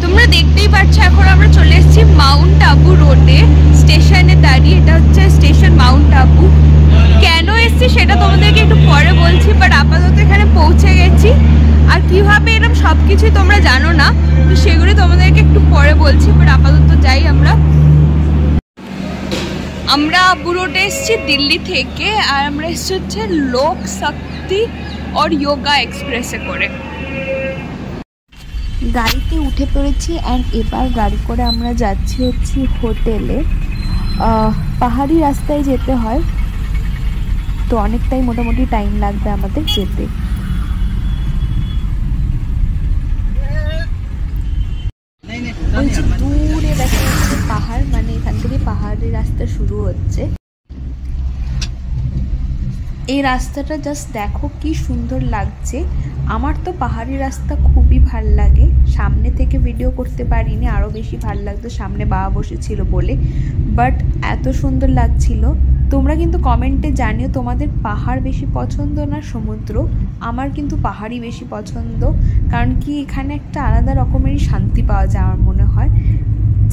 তোমরা দেখতেই পাচ্ছ এখন আমরা চলে এসেছি মাউন্ট আবু রোডে, স্টেশনে দাঁড়িয়ে। এটা হচ্ছে স্টেশন মাউন্ট আবু। কেন এসেছি সেটা তোমাদেরকে একটু পরে বলছি, বাট আপাতত এখানে পৌঁছে গেছি। আর কিভাবে এরকম সবকিছুই তোমরা জানো না, তো সেগুলো তোমাদেরকে একটু পরে বলছি, বাট আপাতত যাই। আমরা আবু রোডে এসেছি দিল্লি থেকে, আর আমরা এসেছি হচ্ছে লোক শক্তি और योगा এক্সপ্রেসে করে। গাড়িতে উঠে পড়েছি অ্যান্ড এবার গাড়ি করে আমরা যাচ্ছি হচ্ছে হোটেলে। পাহাড়ি রাস্তায় যেতে হয়, তো অনেকটাই মোটামুটি টাইম লাগবে আমাদের যেতে। দূরে দেখা যাচ্ছে পাহাড়, মানে এখান থেকে পাহাড়ি রাস্তা শুরু হচ্ছে। এই রাস্তাটা জাস্ট দেখো কি সুন্দর লাগছে। আমার তো পাহাড়ি রাস্তা খুবই ভাল লাগে। সামনে থেকে ভিডিও করতে পারিনি, আরও বেশি ভাল লাগতো সামনে বাবা বসেছিল বলে, বাট এত সুন্দর লাগছিল। তোমরা কিন্তু কমেন্টে জানিও তোমাদের পাহাড় বেশি পছন্দ না সমুদ্র। আমার কিন্তু পাহাড়ই বেশি পছন্দ, কারণ কি এখানে একটা আলাদা রকমেরই শান্তি পাওয়া যায় আমার মনে হয়।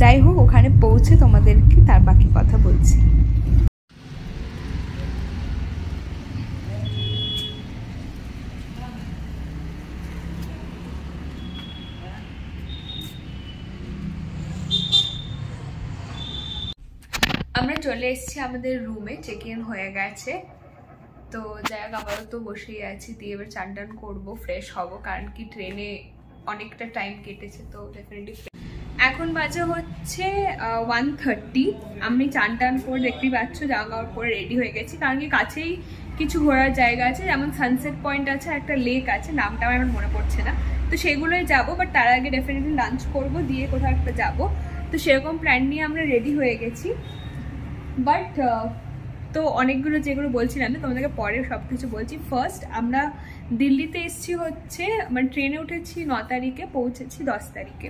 যাই হোক, ওখানে পৌঁছে তোমাদেরকে তার বাকি কথা বলছি। আমরা চলে এসেছি আমাদের রুমে, চেক ইন হয়ে গেছে। তো যাই হোক, আপাতত বসেই আছি, দিয়ে এবার চান টান করবো, ফ্রেশ হব, কারণ কি ট্রেনে অনেকটা টাইম কেটেছে, তো ডেফিনেটলি। এখন বাজে হচ্ছে 1:30। আমি চান টান করে দেখতেই পাচ্ছ জামা কাপড় পরে রেডি হয়ে গেছি, কারণ কি কাছেই কিছু ঘোরার জায়গা আছে, যেমন সানসেট পয়েন্ট আছে, একটা লেক আছে, নামটা আমার মনে পড়ছে না, তো সেগুলোই যাবো। বাট তার আগে ডেফিনেটলি লাঞ্চ করবো, দিয়ে কোথাও একটা যাবো। তো সেরকম প্ল্যান নিয়ে আমরা রেডি হয়ে গেছি। বাট তো অনেকগুলো যেগুলো বলছিলাম না তোমাদেরকে পরে সব কিছু বলছি। ফার্স্ট আমরা দিল্লিতে এসেছি হচ্ছে, মানে ট্রেনে উঠেছি 9 তারিখে, পৌঁছেছি 10 তারিখে।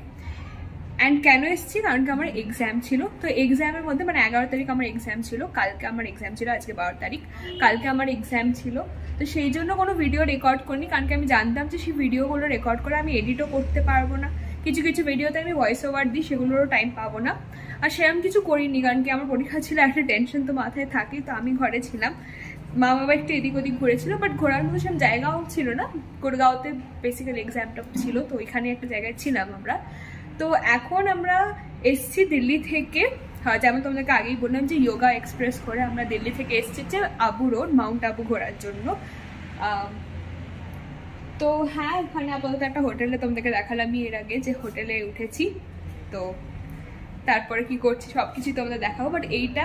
অ্যান্ড কেন এসেছি, কারণ কি আমার এক্সাম ছিল। তো এক্সামের মধ্যে মানে 11 তারিখ আমার এক্সাম ছিল, কালকে আমার এক্সাম ছিল, আজকে 12 তারিখ, কালকে আমার এক্সাম ছিল। তো সেই জন্য কোনো ভিডিও রেকর্ড করিনি, কারণ কি আমি জানতাম যে সেই ভিডিওগুলো রেকর্ড করে আমি এডিটও করতে পারবো না। কিছু কিছু ভিডিওতে আমি ভয়েস ওভার দিই, সেগুলোরও টাইম পাবো না। আর সেরকম কিছু করিনি, কারণ কি আমার পরীক্ষা ছিল, একটা টেনশন তো মাথায় থাকি। তো আমি ঘরে ছিলাম, মা বাবা একটু এদিক ওদিক ঘুরেছিল, বাট ঘোরার মতো সেরকম জায়গাও ছিল না। গুড়গাঁওতে বেসিক্যালি এক্সামটা ছিল, তো ওইখানে একটা জায়গায় ছিলাম আমরা। তো এখন আমরা এসছি দিল্লি থেকে, যেমন তোমাদেরকে আগেই বললাম যে যোগা এক্সপ্রেস করে আমরা দিল্লি থেকে এসছি যে আবু রোড, মাউন্ট আবু ঘোরার জন্য। তো হ্যাঁ, ওখানে আপাতত একটা হোটেলে তোমাদেরকে দেখালাম এর আগে যে হোটেলে উঠেছি। তো তারপরে কি করছি সব কিছুই তোমাদের দেখাবো, বাট এইটা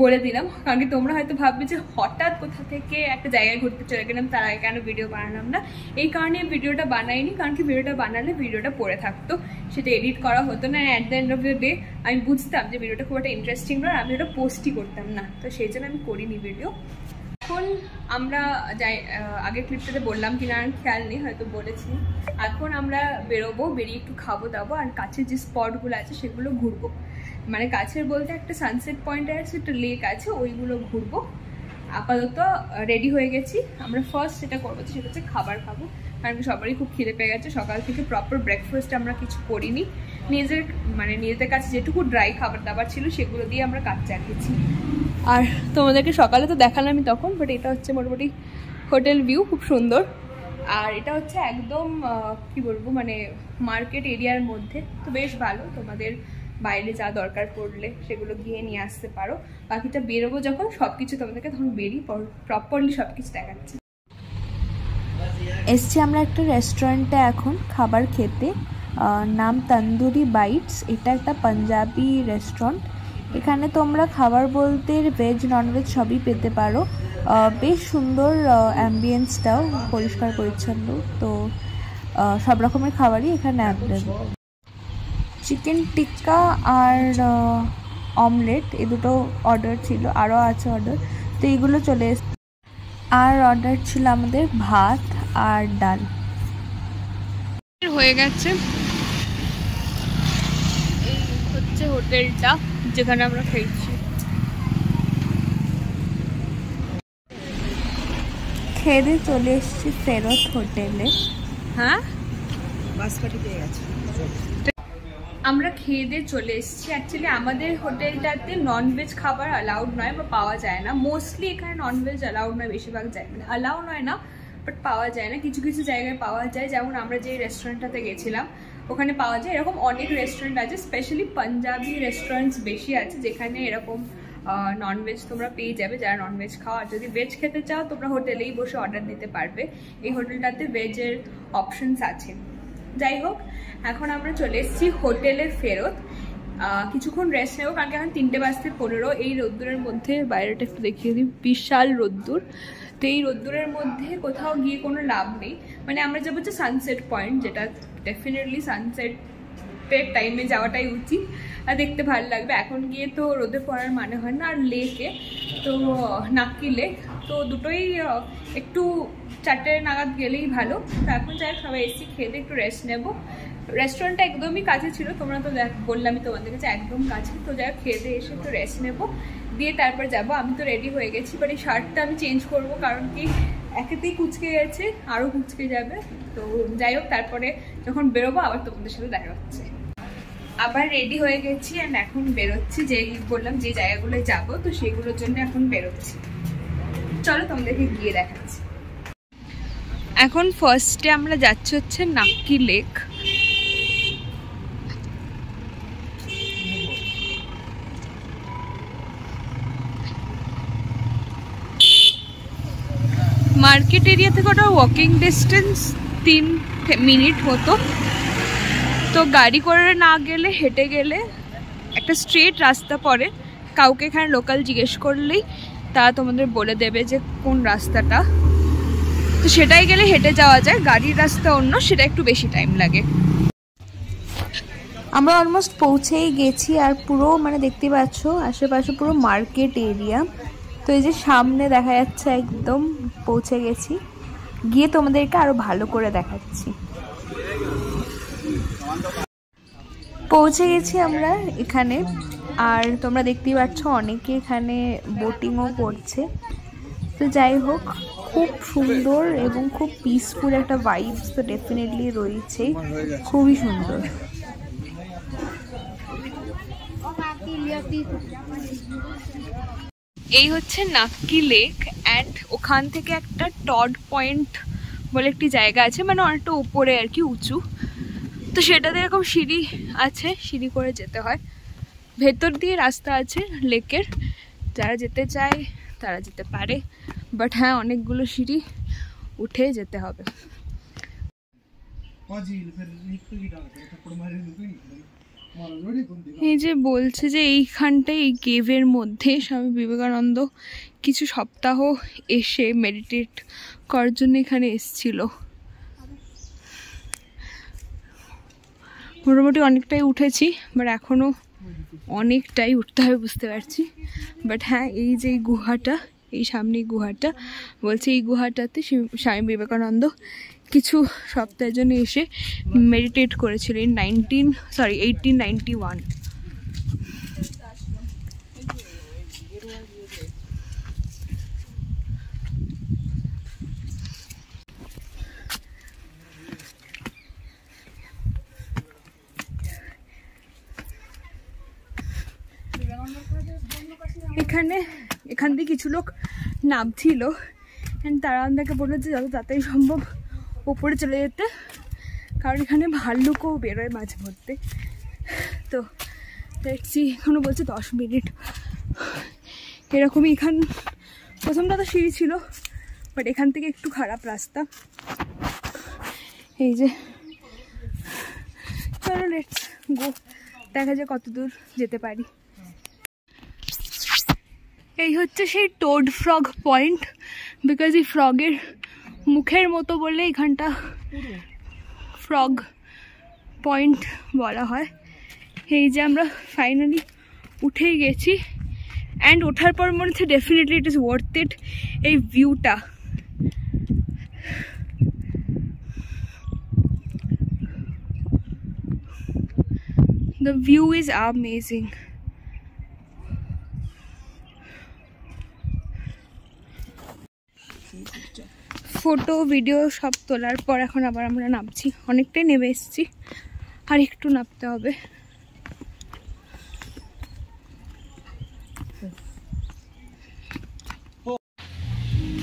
বলে দিলাম, কারণ কি তোমরা হয়তো ভাববে যে হঠাৎ কোথা থেকে একটা জায়গায় ঘুরতে চলে গেলাম, তার আগে কেন ভিডিও বানালাম না। এই কারণে ভিডিওটা বানাইনি, কারণ কি ভিডিওটা বানালে ভিডিওটা পড়ে থাকতো, সেটা এডিট করা হতো না। At the end of the day আমি বুঝতাম যে ভিডিওটা খুব একটা ইন্টারেস্টিং নয়, আমি ওটা পোস্টই করতাম না, তো সেই জন্য আমি করিনি ভিডিও। এখন আমরা যাই, আগের ক্লিপটাতে বললাম কিনা আর খেয়াল নেই, হয়তো বলেছি। এখন আমরা বেরোবো, বেরিয়ে একটু খাবো দাবো, আর কাছের যে স্পটগুলো আছে সেগুলো ঘুরবো। মানে কাছের বলতে একটা সানসেট পয়েন্ট আছে, একটা লেক আছে, ওইগুলো ঘুরবো। আপাতত রেডি হয়ে গেছি। আমরা ফার্স্ট যেটা করবো সেটা হচ্ছে খাবার খাবো, কারণ সবারই খুব খিদে পেয়ে গেছে। সকাল থেকে প্রপার ব্রেকফাস্ট আমরা কিছু করিনি, নিজেদের কাছে যেটুকু ড্রাই খাবার দাবার ছিল সেগুলো দিয়ে আমরা কাজ চালিয়েছি। আর তোমাদেরকে সকালে তো দেখালামই তখন, বাট এটা হচ্ছে মোটামুটি হোটেল ভিউ, খুব সুন্দর। আর এটা হচ্ছে একদম কি বলবো, মানে মার্কেট এরিয়ার মধ্যে, তো বেশ ভালো। তোমাদের বাইরে যা দরকার পড়লে সেগুলো গিয়ে নিয়ে আসতে পারো। বাকিটা বেরোবো যখন সব কিছু তোমাদেরকে তখন বেরিয়ে প্রপারলি সব কিছু দেখাচ্ছি। এসছি আমরা একটা রেস্টুরেন্টে এখন খাবার খেতে, নাম তন্দুরি বাইটস। এটা একটা পাঞ্জাবি রেস্টুরেন্ট। এখানে তোমরা খাবার বলতে ভেজ ননভেজ সবই পেতে পারো। বেশ সুন্দর অ্যাম্বিয়েন্সটাও, পরিষ্কার পরিচ্ছন্ন, তো সব রকমের খাবারই এখানে অ্যাভেলেবল। চিকেন টিক্কা আর অমলেট, এই দুটো অর্ডার ছিল, আরও আছে অর্ডার, তো এইগুলো চলে এসছে। আর অর্ডার ছিল আমাদের ভাত আর ডাল। হয়ে গেছে, এই হচ্ছে হোটেলটা যেখানে আমরা খেয়েছি। খেয়ে দিয়ে চলে এসেছি ফেরত হোটেলে। হ্যাঁ, বাসপাটি পেয়ে গেছে। আমরা খেয়ে দিয়ে চলে এসেছি। অ্যাকচুয়ালি আমাদের হোটেলটাতে ননভেজ খাবার অ্যালাউড নয় বা পাওয়া যায় না। মোস্টলি এখানে ননভেজ অ্যালাউড নয়, বেশিরভাগ যায় মানে অ্যালাউ নয় না, বাট পাওয়া যায় না। কিছু কিছু জায়গায় পাওয়া যায়, যেমন আমরা যে রেস্টুরেন্টটাতে গেছিলাম ওখানে পাওয়া যায়। এরকম অনেক রেস্টুরেন্ট আছে, স্পেশালি পাঞ্জাবি রেস্টুরেন্টস বেশি আছে যেখানে এরকম ননভেজ তোমরা পেয়ে যাবে যারা ননভেজ খাও। আর যদি ভেজ খেতে চাও তোমরা হোটেলেই বসে অর্ডার দিতে পারবে। এই হোটেলটাতে ভেজের অপশনস আছে। যাই হোক, এখন আমরা চলে এসেছি হোটেলে ফেরত। কিছুক্ষণ রেস্ট নেবো, কারণ এখন 3:15। এই রোদ্দুরের মধ্যে, বাইরেটা একটু দেখিয়ে দিই, বিশাল রোদ্দুর। তো এই রোদ্দুরের মধ্যে কোথাও গিয়ে কোনো লাভ নেই। মানে আমরা যাবো হচ্ছে সানসেট পয়েন্ট, যেটা ডেফিনেটলি সানসেটের টাইমে যাওয়াটাই উচিত আর দেখতে ভালো লাগবে। এখন গিয়ে তো রোদে পড়ার মানে হয় না। আর লেকে তো নাক্কি লেক, তো দুটোই একটু 4টে নাগাদ গেলেই ভালো। তো এখন যাই সবাই এসি খেয়ে দিয়ে একটু রেস্ট নেবো। রেস্টুরেন্টটা একদমই কাছে ছিল, তোমরা তো বললামই তোমাদের কাছে একদম কাছে। তো যাই খেয়ে দিয়ে এসে একটু রেস্ট নেবো, দিয়ে তারপর যাবো। আমি তো রেডি হয়ে গেছি, বাট এই শার্টটা আমি চেঞ্জ করবো, কারণ কি একেতেই কুচকে গেছে, আরও কুচকে যাবে। তো যাই হোক, তারপরে যখন বেরোবো আবার তোমাদের সাথে দেখা হচ্ছে। আবার রেডি হয়ে গেছি অ্যান্ড এখন বেরোচ্ছি। যেই বললাম যে জায়গাগুলো যাবো, তো সেগুলোর জন্য এখন বেরোচ্ছি। চলো তোমাদেরকে গিয়ে দেখাচ্ছি। এখন ফার্স্টে আমরা যাচ্ছি হচ্ছে নাক্কি লেক। মার্কেট এরিয়া থেকে ওটা ওয়াকিং ডিস্টেন্স 3 মিনিট মতো। তো গাড়ি করে না গেলে, হেঁটে গেলে একটা স্ট্রেট রাস্তা পড়ে। কাউকে এখানে লোকাল জিজ্ঞেস করলেই তারা তোমাদের বলে দেবে যে কোন রাস্তাটা। তো সেটাই গেলে হেঁটে যাওয়া যায়, গাড়ির রাস্তা অন্য, সেটা একটু বেশি টাইম লাগে। আমরা অলমোস্ট পৌঁছেই গেছি। আর পুরো মানে দেখতে পাচ্ছ আশেপাশে পুরো মার্কেট এরিয়া। তো এই যে সামনে দেখা যাচ্ছে, একদম পৌঁছে গেছি। গিয়ে তোমাদেরকে আরো ভালো করে দেখাচ্ছি। পৌঁছে গেছি আমরা এখানে। আর তোমরা দেখতেই পাচ্ছ অনেকে এখানে বোটিংও করছে। তো যাই হোক, খুব সুন্দর এবং খুব পিসফুল একটা ভাইবস তো ডেফিনেটলি রয়েছে, খুবই সুন্দর। এই হচ্ছে নাক্কি লেক, অ্যান্ড ওখান থেকে একটা টড পয়েন্ট বলে একটি জায়গা আছে, মানে অনেকটা উপরে আর কি, উঁচু। তো সেটাতে এরকম সিঁড়ি আছে, সিঁড়ি করে যেতে হয়। ভেতর দিয়ে রাস্তা আছে লেকের, যারা যেতে চায় তারা যেতে পারে। বাট হ্যাঁ, অনেকগুলো সিঁড়ি উঠে যেতে হবে। এই যে বলছে যে এইখানটায়, এই কেভের মধ্যে স্বামী বিবেকানন্দ কিছু সপ্তাহ এসে মেডিটেট করার জন্য এখানে এসেছিল। মোটামুটি অনেকটাই উঠেছি, বাট এখনো অনেকটাই উঠতে হবে বুঝতে পারছি। বাট হ্যাঁ, এই যে গুহাটা, এই সামনে গুহাটা, বলছে এই গুহাটাতে স্বামী বিবেকানন্দ কিছু সপ্তাহের জন্য এসে মেডিটেট করেছিল ইন 1891। এখান থেকে কিছু লোক নামছিল, অ্যান্ড তারা আমাদেরকে বললো যে যত তাড়াতাড়ি সম্ভব উপরে চলে যেতে, কারণ এখানে ভাল্লুকও বেরোয় মাঝে মধ্যে। তো দেখছি এখনও বলছে 10 মিনিট এরকমই। প্রথমটা তো সিঁড়ি ছিল, বাট এখান থেকে একটু খারাপ রাস্তা। এই যে চলো লেটস গো, দেখা যায় কত দূর যেতে পারি। এই হচ্ছে সেই টোড ফ্রগ পয়েন্ট, বিকজ এই ফ্রগের মুখের মতো বলে এখানটা ফ্রগ পয়েন্ট বলা হয়। এই যে আমরা ফাইনালি উঠেই গেছি, অ্যান্ড ওঠার পর মনে হচ্ছে definitely it is worth it. এই ভিউটা, the view is amazing. Photo video সব তোলার পর এখন আবার আমরা নামছি, অনেকটাই নেমে এসেছি, আর একটু নামতে হবে।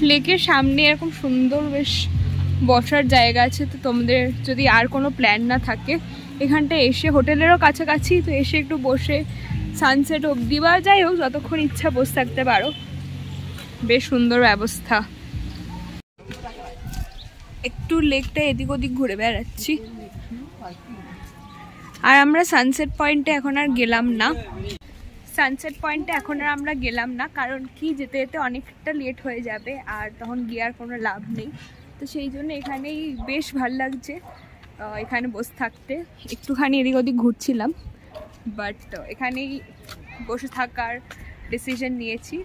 লেকের সামনে এরকম সুন্দর বেশ বসার জায়গা আছে, তো তোমাদের যদি আর কোনো প্ল্যান না থাকে এখানটা এসে, হোটেলেরও কাছাকাছি, তো এসে একটু বসে সানসেট অবধি বা যাই হোক যতক্ষণ ইচ্ছা বসে থাকতে পারো, বেশ সুন্দর ব্যবস্থা। একটু লেকটা এদিক ওদিক ঘুরে বেড়াচ্ছি। আর আমরা সানসেট পয়েন্টে এখন আর গেলাম না, কারণ কি যেতে যেতে অনেকটা লেট হয়ে যাবে, আর তখন গিয়ে আর কোনো লাভ নেই। তো সেই জন্য এখানেই বেশ ভাল লাগছে এখানে বসে থাকতে। একটুখানি এদিক ওদিক ঘুরছিলাম, বাট এখানেই বসে থাকার ডিসিশন নিয়েছি।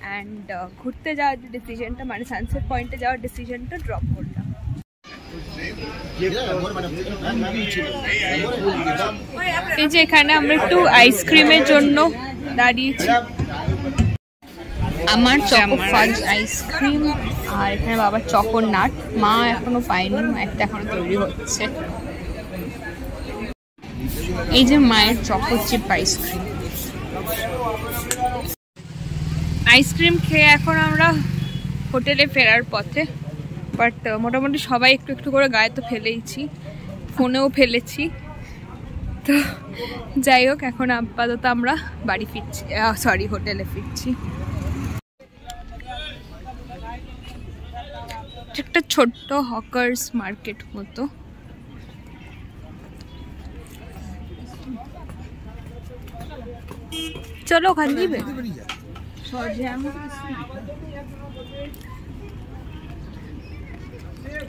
অ্যান্ড ঘুরতে যাওয়ার যে ডিসিশনটা, মানে সানসেট পয়েন্টে যাওয়ার ডিসিশনটা ড্রপ করলাম। এই যে এখানে আমরা একটু আইসক্রিমের জন্য দাঁড়িয়েছি। আমার চকো ফাজ আইসক্রিম, আর এখানে বাবার চকো নাট। মা এখনো পায়নি, একটা এখনো তৈরি হচ্ছে। এই যে মায়ের চকো চিপ আইসক্রিম। আইসক্রিম খেয়ে এখন আমরা হোটেলে ফেরার পথে, বাট মোটামুটি সবাই একটু একটু করে গায়ে তো ফেলেইছি, ফোনেও ফেলেছি। তো যাই হোক, এখন আপাতত আমরা বাড়ি ফিরছি, সরি হোটেলে ফিরছি। একটা ছোট্ট হকার্স মার্কেট মতো। চলো ওখানে দিবে,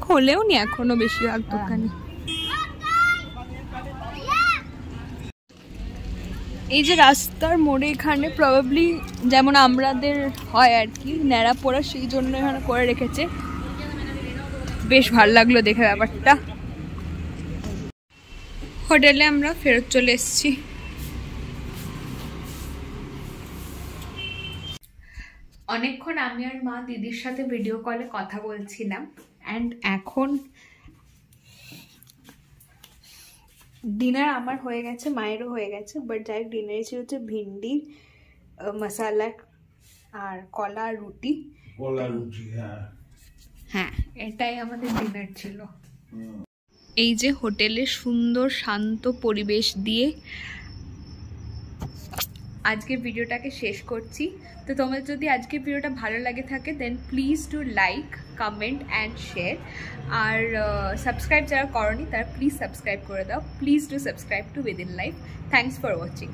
খোলেও নি এখনো বেশিরভাগ দোকানে। এই যে রাস্তার মোড়ে এখানে প্রবাবলি যেমন আমাদের হয় আর কি ন্যাড়া পোড়া, সেই জন্য এখানে করে রেখেছে। বেশ ভালো লাগলো দেখে ব্যাপারটা। হোটেলে আমরা ফেরত চলে এসেছি। অনেকক্ষণ আমি আর মা দিদির সাথে ভিডিও কলে কথা বলছিলাম, অ্যান্ড এখন ডিনার আমার হয়ে গেছে, মায়েরও হয়ে গেছে। বাট যাই ডিনারে ছিল হচ্ছে ভিন্ডি মশালা আর কলা রুটি। হ্যাঁ, এটাই আমাদের ডিনার ছিল। এই যে হোটেলে সুন্দর শান্ত পরিবেশ দিয়ে আজকের ভিডিওটাকে শেষ করছি। তো তোমাদের যদি আজকের ভিডিওটা ভালো লাগে থাকে then please do like, comment and share. আর সাবস্ক্রাইব যারা করনি তারা প্লিজ সাবস্ক্রাইব করে দাও। Please do subscribe to within life. Thanks for watching.